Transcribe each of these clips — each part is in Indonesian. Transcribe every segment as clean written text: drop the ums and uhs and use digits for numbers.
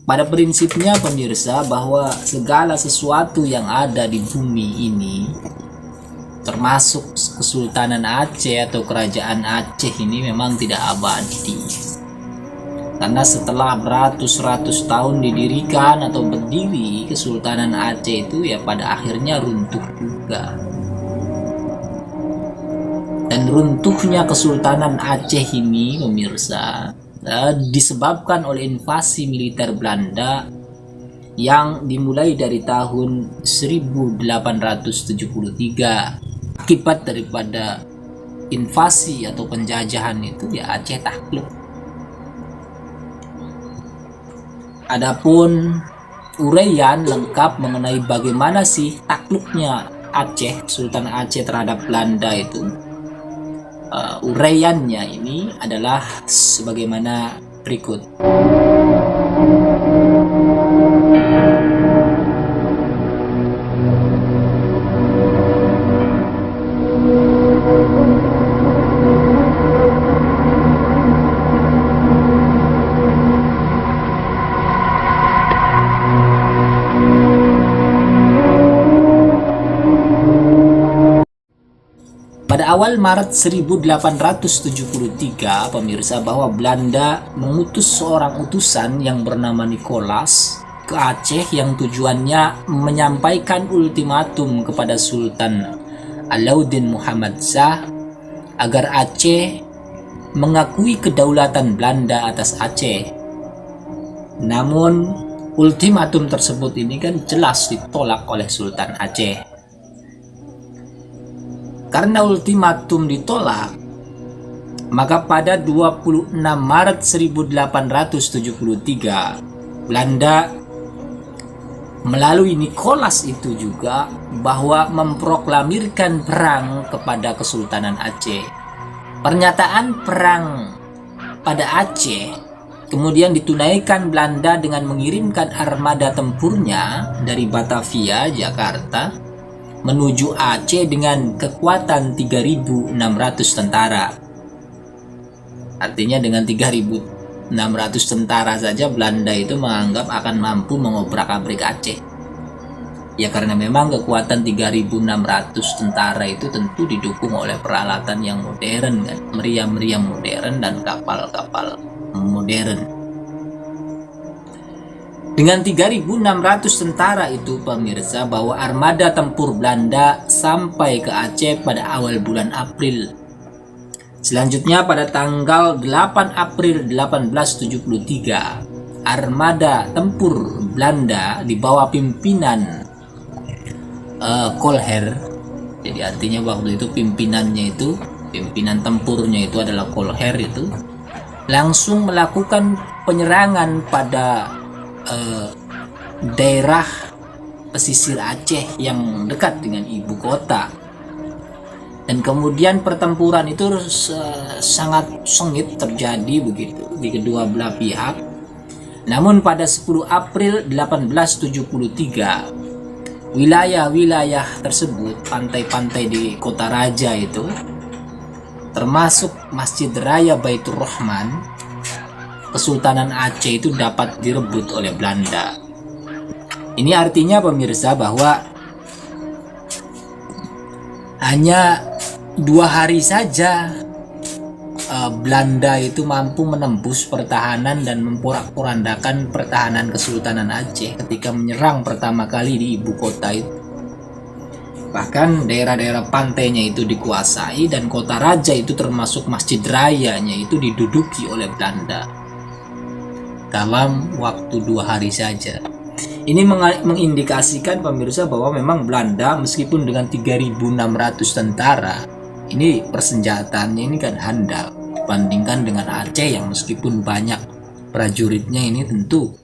Pada prinsipnya pemirsa, bahwa segala sesuatu yang ada di bumi ini, termasuk Kesultanan Aceh atau Kerajaan Aceh ini, memang tidak abadi. Karena setelah beratus-ratus tahun didirikan atau berdiri, Kesultanan Aceh itu ya pada akhirnya runtuh juga. Dan runtuhnya Kesultanan Aceh ini pemirsa disebabkan oleh invasi militer Belanda yang dimulai dari tahun 1873. Akibat daripada invasi atau penjajahan itu ya Aceh takluk. Adapun uraian lengkap mengenai bagaimana sih takluknya Aceh, Sultan Aceh terhadap Belanda itu, uraiannya ini adalah sebagaimana berikut. Pada awal Maret 1873, pemirsa, bahwa Belanda mengutus seorang utusan yang bernama Nicholas ke Aceh yang tujuannya menyampaikan ultimatum kepada Sultan Alauddin Muhammad Shah agar Aceh mengakui kedaulatan Belanda atas Aceh. Namun ultimatum tersebut ini kan jelas ditolak oleh Sultan Aceh. Karena ultimatum ditolak, maka pada 26 Maret 1873 Belanda melalui Nicholas itu juga bahwa memproklamirkan perang kepada Kesultanan Aceh. Pernyataan perang pada Aceh kemudian ditunaikan Belanda dengan mengirimkan armada tempurnya dari Batavia, Jakarta, menuju Aceh dengan kekuatan 3.600 tentara. Artinya dengan 3.600 tentara saja Belanda itu menganggap akan mampu mengobrak-abrik Aceh. Ya karena memang kekuatan 3.600 tentara itu tentu didukung oleh peralatan yang modern kan, meriam-meriam modern dan kapal-kapal modern. Dengan 3.600 tentara itu pemirsa, bahwa armada tempur Belanda sampai ke Aceh pada awal bulan April. Selanjutnya pada tanggal 8 April 1873, armada tempur Belanda di bawah pimpinan Kolher. Jadi artinya waktu itu pimpinan tempurnya itu adalah Kolher itu, langsung melakukan penyerangan pada daerah pesisir Aceh yang dekat dengan ibu kota. Dan kemudian pertempuran itu sangat sengit terjadi begitu di kedua belah pihak. Namun pada 10 April 1873 wilayah-wilayah tersebut, pantai-pantai di Kota Raja itu, termasuk Masjid Raya Baitur Rahman, Kesultanan Aceh itu dapat direbut oleh Belanda. Ini artinya pemirsa bahwa hanya 2 hari saja Belanda itu mampu menembus pertahanan dan memporak-porandakan pertahanan Kesultanan Aceh ketika menyerang pertama kali di ibu kota itu. Bahkan daerah-daerah pantainya itu dikuasai dan Kota Raja itu termasuk Masjid Rayanya itu diduduki oleh Belanda dalam waktu 2 hari saja. Ini mengindikasikan pemirsa bahwa memang Belanda meskipun dengan 3.600 tentara, ini persenjataannya ini kan handal dibandingkan dengan Aceh yang meskipun banyak prajuritnya, ini tentu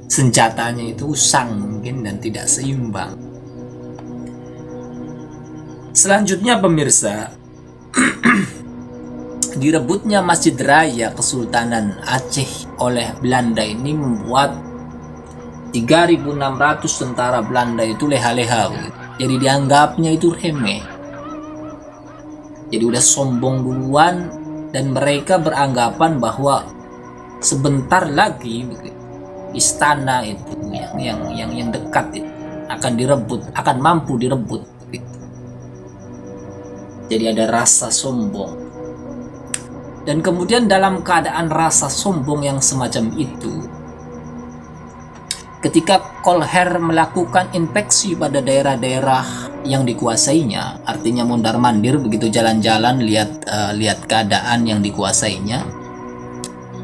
senjatanya itu usang mungkin dan tidak seimbang. Selanjutnya pemirsa, direbutnya Masjid Raya Kesultanan Aceh oleh Belanda ini membuat 3.600 tentara Belanda itu leha-leha. Jadi dianggapnya itu remeh. Jadi udah sombong duluan dan mereka beranggapan bahwa sebentar lagi istana itu yang dekat itu akan direbut, akan mampu direbut gitu. Jadi ada rasa sombong. Dan kemudian dalam keadaan rasa sombong yang semacam itu, ketika Kolher melakukan inspeksi pada daerah-daerah yang dikuasainya, artinya mondar-mandir begitu jalan-jalan lihat keadaan yang dikuasainya,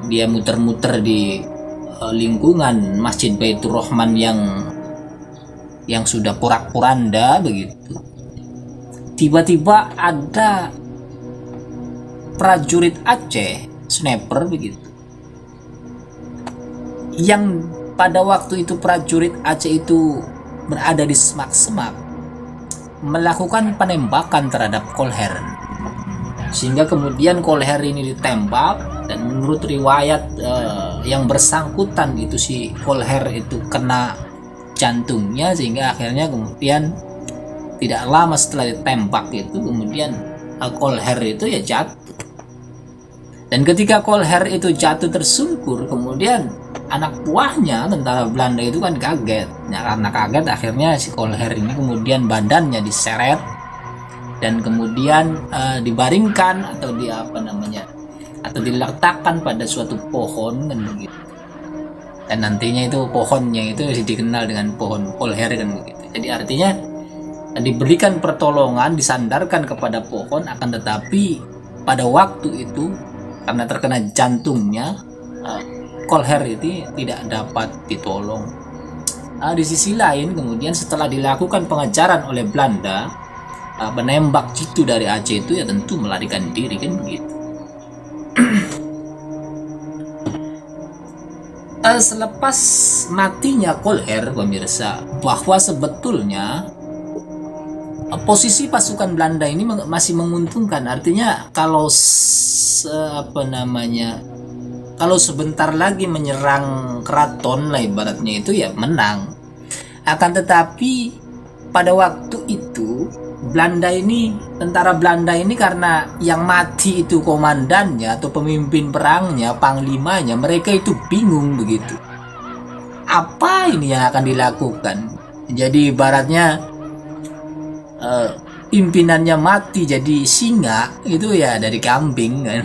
dia muter-muter di lingkungan Masjid Baitur Rahman yang sudah porak-poranda begitu. Tiba-tiba ada prajurit Aceh, sniper begitu, yang pada waktu itu prajurit Aceh itu berada di semak-semak, melakukan penembakan terhadap Kolher, sehingga kemudian Kolher ini ditembak. Dan menurut riwayat yang bersangkutan itu, si Kolher itu kena jantungnya, sehingga akhirnya kemudian tidak lama setelah ditembak itu kemudian Kolher itu ya jatuh. Dan ketika Kolher itu jatuh tersungkur, kemudian anak buahnya tentara Belanda itu kan kaget. Nah, karena kaget akhirnya si Kolher ini kemudian badannya diseret dan kemudian dibaringkan atau atau diletakkan pada suatu pohon kan begitu. Dan nantinya itu pohonnya itu dikenal dengan pohon Kolher kan begitu. Jadi artinya diberikan pertolongan, disandarkan kepada pohon, akan tetapi pada waktu itu karena terkena jantungnya, Kolher itu tidak dapat ditolong. Di sisi lain kemudian setelah dilakukan pengejaran oleh Belanda, penembak jitu dari Aceh itu ya tentu melarikan diri kan begitu. Selepas matinya Kolher, pemirsa, bahwa sebetulnya posisi pasukan Belanda ini masih menguntungkan. Artinya kalau kalau sebentar lagi menyerang keraton lah ibaratnya itu ya menang. Akan tetapi pada waktu itu tentara Belanda ini karena yang mati itu komandannya atau pemimpin perangnya, panglimanya, mereka itu bingung begitu. Apa ini yang akan dilakukan? Jadi ibaratnya pimpinannya mati jadi singa itu ya dari kambing kan.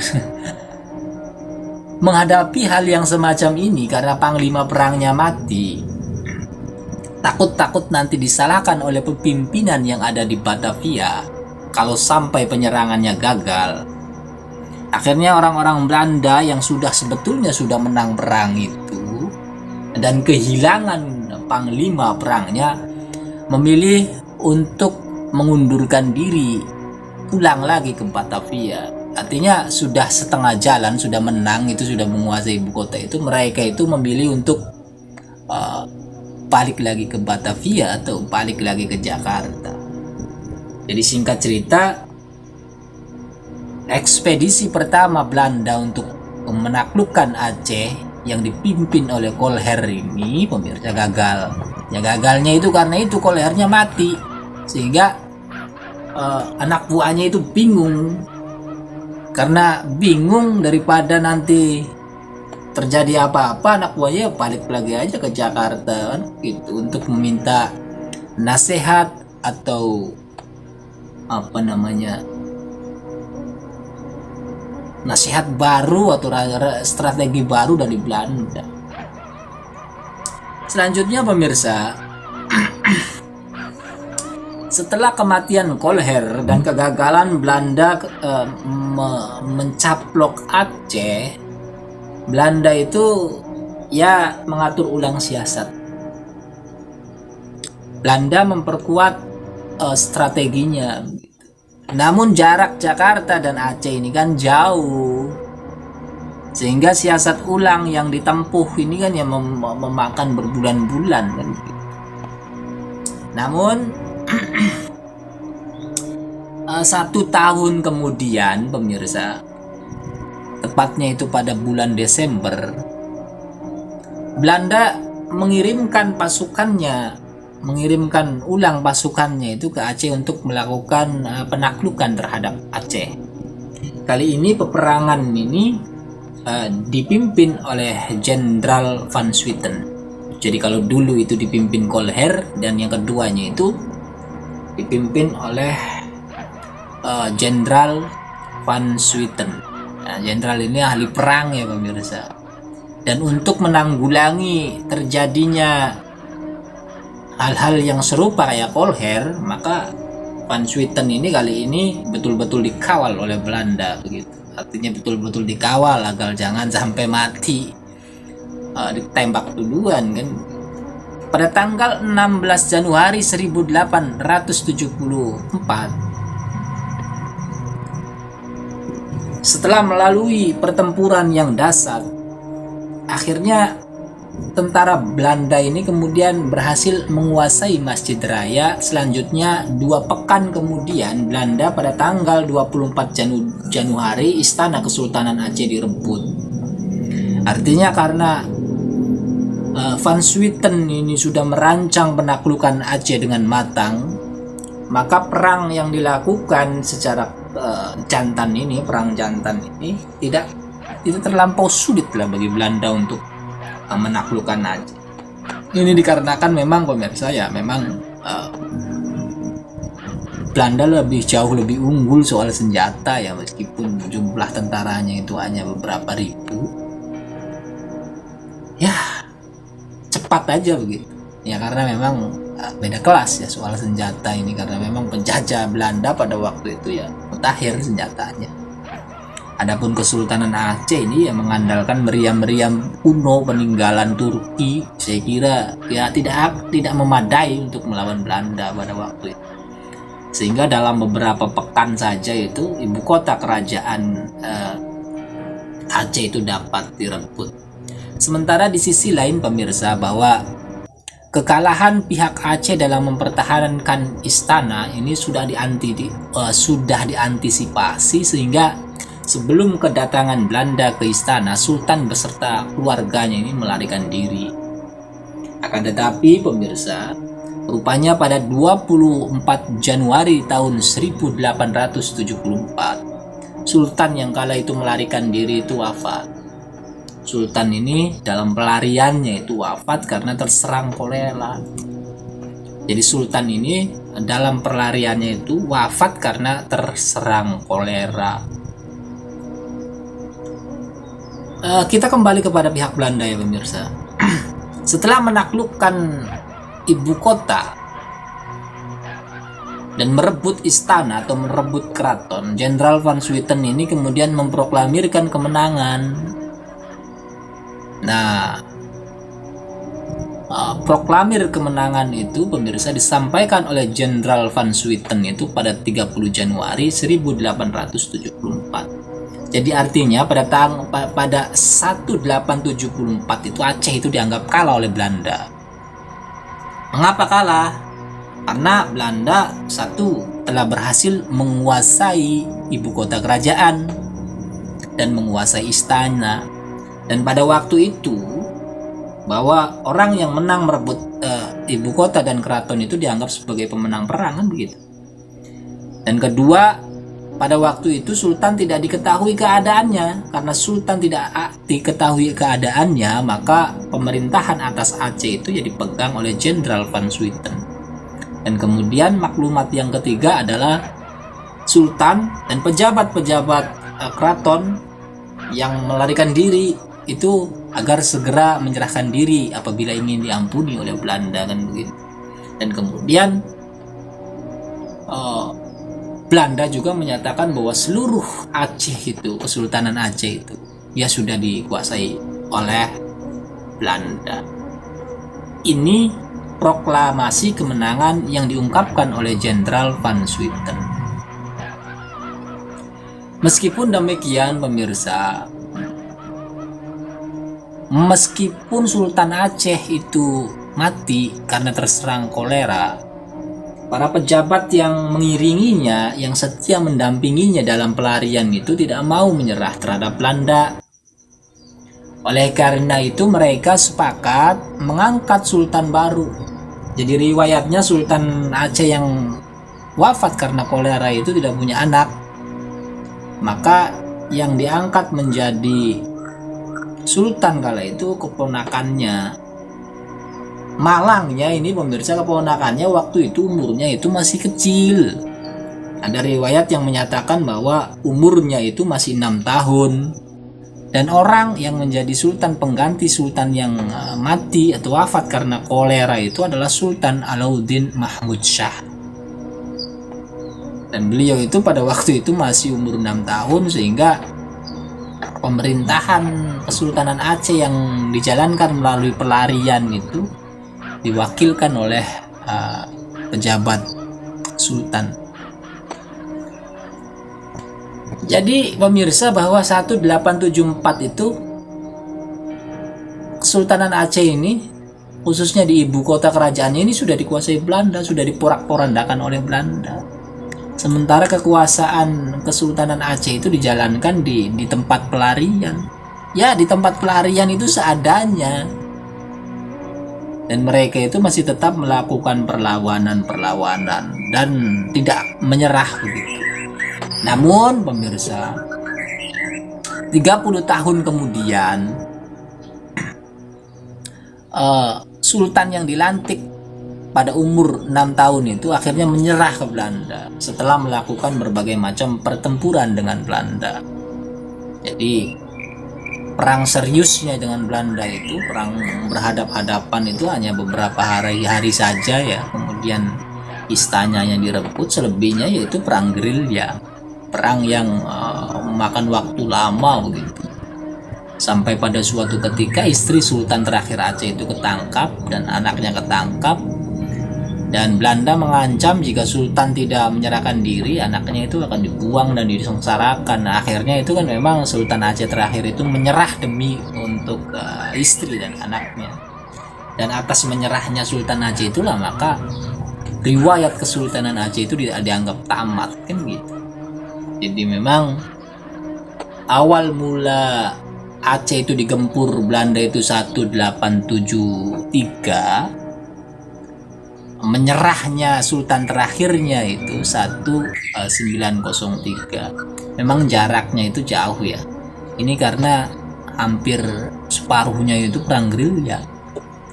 Menghadapi hal yang semacam ini karena panglima perangnya mati, takut nanti disalahkan oleh pimpinan yang ada di Batavia kalau sampai penyerangannya gagal. Akhirnya orang-orang Belanda yang sebetulnya sudah menang perang itu dan kehilangan panglima perangnya memilih untuk mengundurkan diri pulang lagi ke Batavia. Artinya sudah setengah jalan, sudah menang, itu sudah menguasai ibu kota itu, mereka itu memilih untuk balik lagi ke Batavia atau balik lagi ke Jakarta. Jadi singkat cerita, ekspedisi pertama Belanda untuk menaklukkan Aceh yang dipimpin oleh Kolher ini, pemirsa, gagal. Ya gagalnya itu karena itu Kolhernya mati, sehingga anak buahnya itu bingung. Karena bingung daripada nanti terjadi apa-apa, anak buahnya balik lagi aja ke Jakarta kan gitu, untuk meminta nasihat atau nasihat baru atau strategi baru dari Belanda. Selanjutnya pemirsa, setelah kematian Kolher dan kegagalan Belanda mencaplok Aceh, Belanda itu ya mengatur ulang siasat. Belanda memperkuat strateginya. Namun jarak Jakarta dan Aceh ini kan jauh, sehingga siasat ulang yang ditempuh ini kan yang memakan berbulan-bulan kan. Namun 1 tahun kemudian pemirsa, tepatnya itu pada bulan Desember, Belanda mengirimkan ulang pasukannya itu ke Aceh untuk melakukan penaklukan terhadap Aceh. Kali ini peperangan ini dipimpin oleh Jenderal Van Swieten. Jadi kalau dulu itu dipimpin Kolher, dan yang keduanya itu dipimpin oleh Jenderal Van Swieten. Nah, jenderal ini ahli perang ya pemirsa. Dan untuk menanggulangi terjadinya hal-hal yang serupa kayak Kolher, maka Van Swieten ini kali ini betul-betul dikawal oleh Belanda begitu. Artinya betul-betul dikawal agar jangan sampai mati ditembak duluan kan. Pada tanggal 16 Januari 1874, setelah melalui pertempuran yang dahsyat, akhirnya tentara Belanda ini kemudian berhasil menguasai Masjid Raya. Selanjutnya 2 pekan kemudian, Belanda pada tanggal 24 Januari Istana Kesultanan Aceh direbut. Artinya karena Van Swieten ini sudah merancang penaklukan Aceh dengan matang, maka perang yang dilakukan secara perang jantan ini tidak terlampau sulit lah bagi Belanda untuk menaklukkan Aceh. Ini dikarenakan memang pemirsa ya, memang Belanda jauh lebih unggul soal senjata ya, meskipun jumlah tentaranya itu hanya beberapa ribu. Ya, cepat aja begitu. Ya karena memang beda kelas ya soal senjata ini, karena memang penjajah Belanda pada waktu itu ya mutakhir senjatanya. Adapun Kesultanan Aceh ini yang mengandalkan meriam-meriam kuno peninggalan Turki, saya kira ya tidak memadai untuk melawan Belanda pada waktu itu. Sehingga dalam beberapa pekan saja itu ibu kota kerajaan Aceh itu dapat direbut. Sementara di sisi lain pemirsa, bahwa kekalahan pihak Aceh dalam mempertahankan istana ini sudah diantisipasi, sehingga sebelum kedatangan Belanda ke istana, Sultan beserta keluarganya ini melarikan diri. Akan tetapi pemirsa, rupanya pada 24 Januari tahun 1874, Sultan yang kala itu melarikan diri itu wafat. Sultan ini dalam pelariannya itu wafat karena terserang kolera. Jadi Sultan ini dalam pelariannya itu wafat karena terserang kolera. Kita kembali kepada pihak Belanda ya pemirsa. Setelah menaklukkan ibu kota dan merebut istana atau merebut keraton, Jenderal Van Swieten ini kemudian memproklamirkan kemenangan. Nah, proklamir kemenangan itu pemirsa disampaikan oleh Jenderal Van Swieten itu pada 30 Januari 1874. Jadi artinya pada 1874 itu Aceh itu dianggap kalah oleh Belanda. Mengapa kalah? Karena Belanda telah berhasil menguasai ibu kota kerajaan dan menguasai istana. Dan pada waktu itu, bahwa orang yang menang merebut ibu kota dan keraton itu dianggap sebagai pemenang perang kan begitu. Dan kedua, pada waktu itu Sultan tidak diketahui keadaannya. Karena Sultan tidak diketahui keadaannya, maka pemerintahan atas Aceh itu ya dipegang oleh Jenderal Van Swieten. Dan kemudian maklumat yang ketiga adalah Sultan dan pejabat-pejabat keraton yang melarikan diri itu agar segera menyerahkan diri apabila ingin diampuni oleh Belanda kan begitu. Dan kemudian Belanda juga menyatakan bahwa seluruh Aceh itu, Kesultanan Aceh itu ya sudah dikuasai oleh Belanda. Ini proklamasi kemenangan yang diungkapkan oleh Jenderal Van Swieten. Meskipun demikian pemirsa, meskipun Sultan Aceh itu mati karena terserang kolera, para pejabat yang mengiringinya, yang setia mendampinginya dalam pelarian itu tidak mau menyerah terhadap Belanda. Oleh karena itu mereka sepakat mengangkat sultan baru. Jadi riwayatnya Sultan Aceh yang wafat karena kolera itu tidak punya anak. Maka yang diangkat menjadi sultan kala itu keponakannya, malangnya ini pemirsa, keponakannya waktu itu umurnya itu masih kecil. Ada riwayat yang menyatakan bahwa umurnya itu masih 6 tahun. Dan orang yang menjadi sultan pengganti sultan yang mati atau wafat karena kolera itu adalah Sultan Alauddin Mahmud Shah. Dan beliau itu pada waktu itu masih umur 6 tahun, sehingga pemerintahan Kesultanan Aceh yang dijalankan melalui pelarian itu diwakilkan oleh pejabat sultan. Jadi pemirsa, bahwa 1874 itu Kesultanan Aceh ini, khususnya di ibu kota kerajaannya ini, sudah dikuasai Belanda, sudah diporak-porandakan oleh Belanda. Sementara kekuasaan Kesultanan Aceh itu dijalankan di tempat pelarian. Ya, di tempat pelarian itu seadanya. Dan mereka itu masih tetap melakukan perlawanan dan tidak menyerah begitu. Namun pemirsa, 30 tahun kemudian Sultan yang dilantik pada umur 6 tahun itu akhirnya menyerah ke Belanda setelah melakukan berbagai macam pertempuran dengan Belanda. Jadi perang seriusnya dengan Belanda itu, perang berhadap-hadapan itu hanya beberapa hari saja ya. Kemudian istana yang direbut, selebihnya yaitu perang gerilya, perang yang memakan waktu lama begitu. Sampai pada suatu ketika istri Sultan terakhir Aceh itu ketangkap dan anaknya ketangkap, dan Belanda mengancam jika Sultan tidak menyerahkan diri, anaknya itu akan dibuang dan disengsarakan. Nah, akhirnya itu kan memang Sultan Aceh terakhir itu menyerah demi untuk istri dan anaknya. Dan atas menyerahnya Sultan Aceh itulah maka riwayat Kesultanan Aceh itu dianggap tamat, kan gitu. Jadi memang awal mula Aceh itu digempur Belanda itu 1873, menyerahnya Sultan terakhirnya itu 1903. Memang jaraknya itu jauh ya. Ini karena hampir separuhnya itu perang gerilya.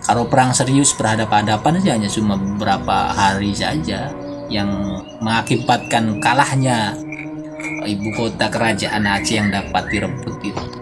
Kalau perang serius berhadapan-hadapan saja hanya cuma beberapa hari saja, yang mengakibatkan kalahnya ibu kota kerajaan Aceh yang dapat direbut itu.